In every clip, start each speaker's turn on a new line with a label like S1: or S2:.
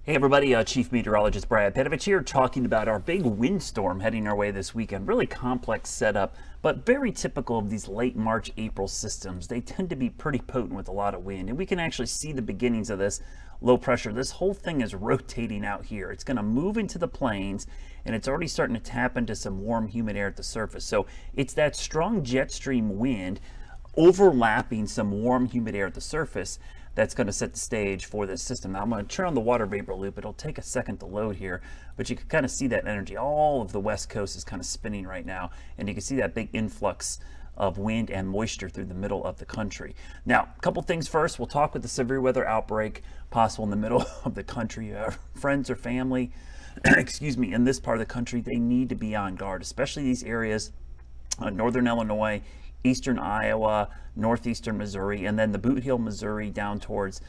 S1: Hey everybody, Chief Meteorologist Brad Panovich here talking about our big windstorm heading our way this weekend. Really complex setup, but very typical of these late March, April systems. They tend to be pretty potent with a lot of wind, and we can actually see the beginnings of this low pressure. This whole thing is rotating out here. It's going to move into the plains, and it's already starting to tap into some warm, humid air at the surface. So it's that strong jet stream wind overlapping some warm, humid air at the surface that's going to set the stage for this system. Now I'm going to turn on the water vapor loop. It'll take a second to load here, but you can kind of see that energy. All of the west coast is kind of spinning right now, and you can see that big influx of wind and moisture through the middle of the country. Now, a couple things first. We'll talk with the severe weather outbreak possible in the middle of the country. Friends or family, excuse me, in this part of the country, they need to be on guard, especially these areas, northern Illinois, eastern Iowa, northeastern Missouri, and then the Boot Heel, Missouri, down towards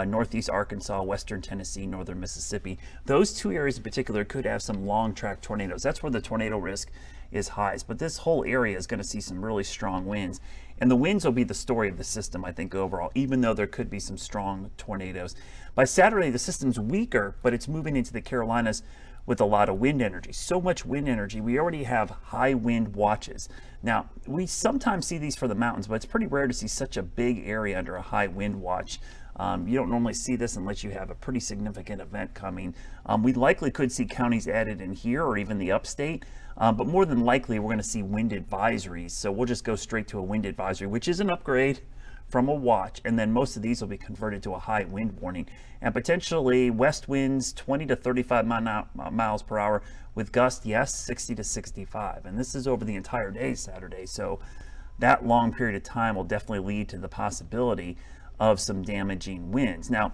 S1: northeast Arkansas, western Tennessee, northern Mississippi. Those two areas in particular could have some long track tornadoes. That's where the tornado risk is highest. But this whole area is going to see some really strong winds. And the winds will be the story of the system, I think, overall, even though there could be some strong tornadoes. By Saturday, the system's weaker, but it's moving into the Carolinas with a lot of wind energy. So much wind energy, we already have high wind watches. Now, we sometimes see these for the mountains, but it's pretty rare to see such a big area under a high wind watch. You don't normally see this unless you have a pretty significant event coming. We likely could see counties added in here or even the upstate, but more than likely we're going to see wind advisories. So we'll just go straight to a wind advisory, which is an upgrade from a watch, and then most of these will be converted to a high wind warning, and potentially west winds 20 to 35 miles per hour with gusts, yes, 60 to 65. And this is over the entire day Saturday, so that long period of time will definitely lead to the possibility of some damaging winds. Now,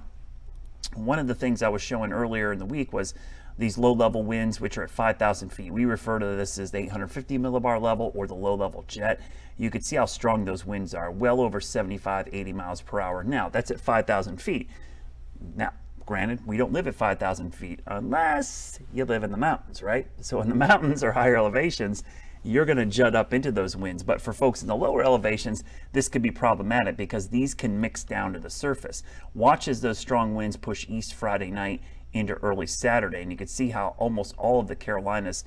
S1: one of the things I was showing earlier in the week was these low-level winds, which are at 5,000 feet. We refer to this as the 850 millibar level or the low-level jet. You could see how strong those winds are, well over 75, 80 miles per hour. Now, that's at 5,000 feet. Now, granted, we don't live at 5,000 feet unless you live in the mountains, right? So in the mountains or higher elevations, you're going to jut up into those winds. But for folks in the lower elevations, this could be problematic because these can mix down to the surface. Watch as those strong winds push east Friday night into early Saturday, and you can see how almost all of the Carolinas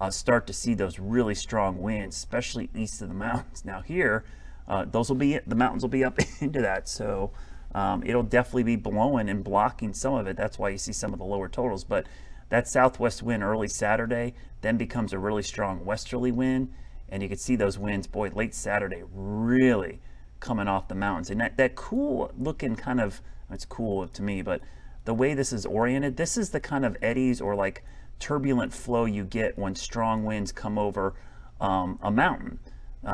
S1: start to see those really strong winds, especially east of the mountains. Now here, the mountains will be up into that, so it'll definitely be blowing and blocking some of it. That's why you see some of the lower totals. But that southwest wind early Saturday then becomes a really strong westerly wind, and you can see those winds, boy, late Saturday really coming off the mountains. And that cool looking kind of, it's cool to me, but the way this is oriented, this is the kind of eddies or like turbulent flow you get when strong winds come over a mountain.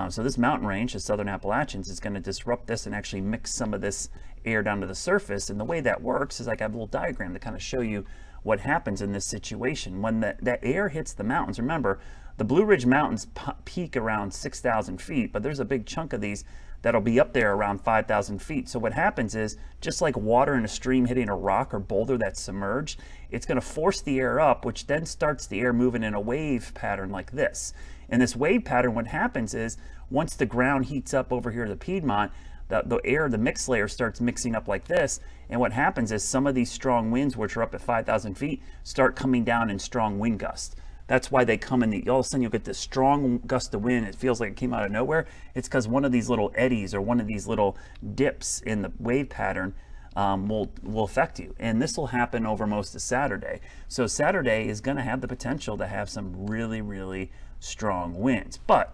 S1: So this mountain range, the Southern Appalachians, is going to disrupt this and actually mix some of this air down to the surface. And the way that works is like I have a little diagram to kind of show you what happens in this situation. When that air hits the mountains, remember, the Blue Ridge Mountains peak around 6,000 feet, but there's a big chunk of these that'll be up there around 5,000 feet. So what happens is, just like water in a stream hitting a rock or boulder that's submerged, it's going to force the air up, which then starts the air moving in a wave pattern like this. In this wave pattern, what happens is, once the ground heats up over here to the Piedmont, the air, the mix layer starts mixing up like this, and what happens is some of these strong winds, which are up at 5,000 feet, start coming down in strong wind gusts. That's why they come in all of a sudden you'll get this strong gust of wind. It feels like it came out of nowhere. It's because one of these little eddies or one of these little dips in the wave pattern will affect you. And this will happen over most of Saturday. So Saturday is going to have the potential to have some really, really strong winds. But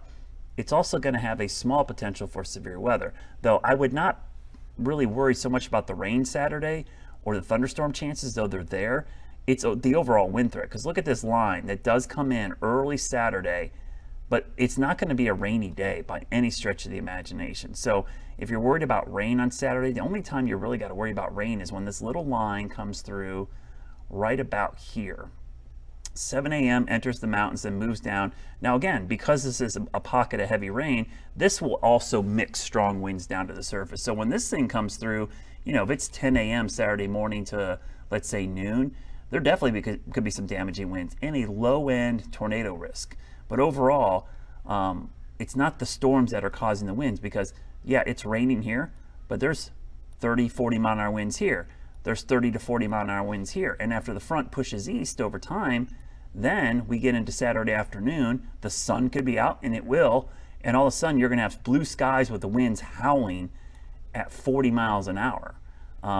S1: it's also going to have a small potential for severe weather. Though I would not really worry so much about the rain Saturday or the thunderstorm chances, though they're there. It's the overall wind threat, because look at this line that does come in early Saturday, but it's not going to be a rainy day by any stretch of the imagination. So if you're worried about rain on Saturday, the only time you really got to worry about rain is when this little line comes through right about here. 7 a.m. enters the mountains and moves down. Now again, because this is a pocket of heavy rain, this will also mix strong winds down to the surface. So when this thing comes through, if it's 10 a.m. Saturday morning to, let's say, noon, there definitely could be some damaging winds and a low-end tornado risk. But overall, it's not the storms that are causing the winds, because, yeah, it's raining here, but there's 30, 40 mile-an-hour winds here. there's 30 to 40 mile an hour winds here. And after the front pushes east over time, then we get into Saturday afternoon, the sun could be out, and it will, and all of a sudden you're going to have blue skies with the winds howling at 40 miles an hour,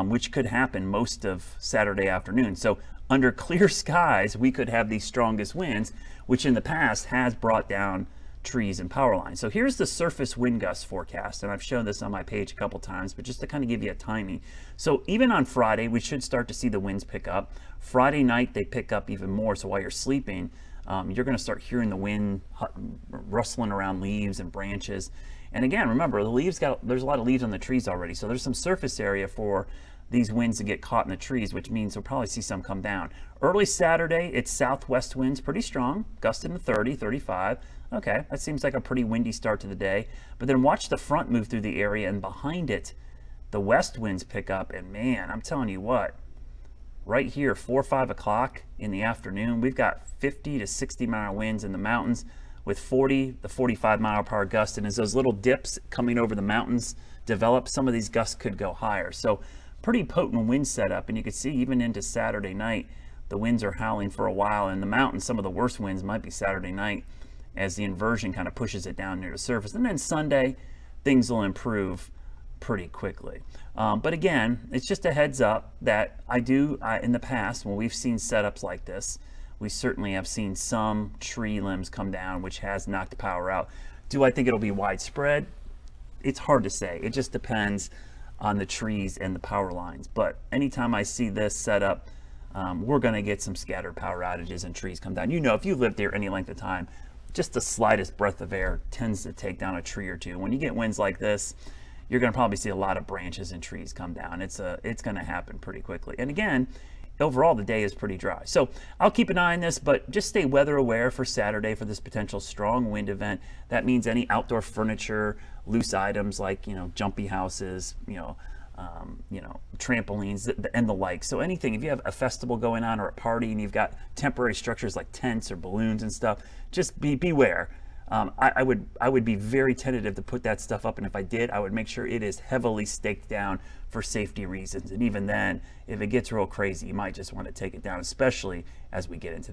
S1: which could happen most of Saturday afternoon. So under clear skies, we could have these strongest winds, which in the past has brought down trees and power lines. So here's the surface wind gust forecast, and I've shown this on my page a couple times, but just to kind of give you a timing. So even on Friday, we should start to see the winds pick up. Friday night, they pick up even more, so while you're sleeping, you're going to start hearing the wind rustling around leaves and branches. And again, remember, there's a lot of leaves on the trees already, so there's some surface area for these winds to get caught in the trees, which means we'll probably see some come down. Early Saturday, it's southwest winds, pretty strong, gusting to 30, 35. Okay, that seems like a pretty windy start to the day. But then watch the front move through the area, and behind it, the west winds pick up. And man, I'm telling you what, right here, 4 or 5 o'clock in the afternoon, we've got 50 to 60 mile winds in the mountains with 40 to 45 mile per hour gusts. And as those little dips coming over the mountains develop, some of these gusts could go higher. So pretty potent wind setup, and you can see even into Saturday night, the winds are howling for a while. In the mountains, some of the worst winds might be Saturday night as the inversion kind of pushes it down near the surface. And then Sunday, things will improve pretty quickly. But again, it's just a heads up that in the past, when we've seen setups like this, we certainly have seen some tree limbs come down, which has knocked power out. Do I think it'll be widespread? It's hard to say. It just depends on the trees and the power lines. But anytime I see this setup, we're going to get some scattered power outages and trees come down. You know, if you've lived there any length of time, just the slightest breath of air tends to take down a tree or two. When you get winds like this, you're going to probably see a lot of branches and trees come down. It's going to happen pretty quickly. And again, overall, the day is pretty dry. So I'll keep an eye on this, but just stay weather aware for Saturday for this potential strong wind event. That means any outdoor furniture, loose items like, jumpy houses, trampolines and the like. So anything, if you have a festival going on or a party and you've got temporary structures like tents or balloons and stuff, just beware. I would be very tentative to put that stuff up, and if I did, I would make sure it is heavily staked down for safety reasons. And even then, if it gets real crazy, you might just want to take it down, especially as we get into the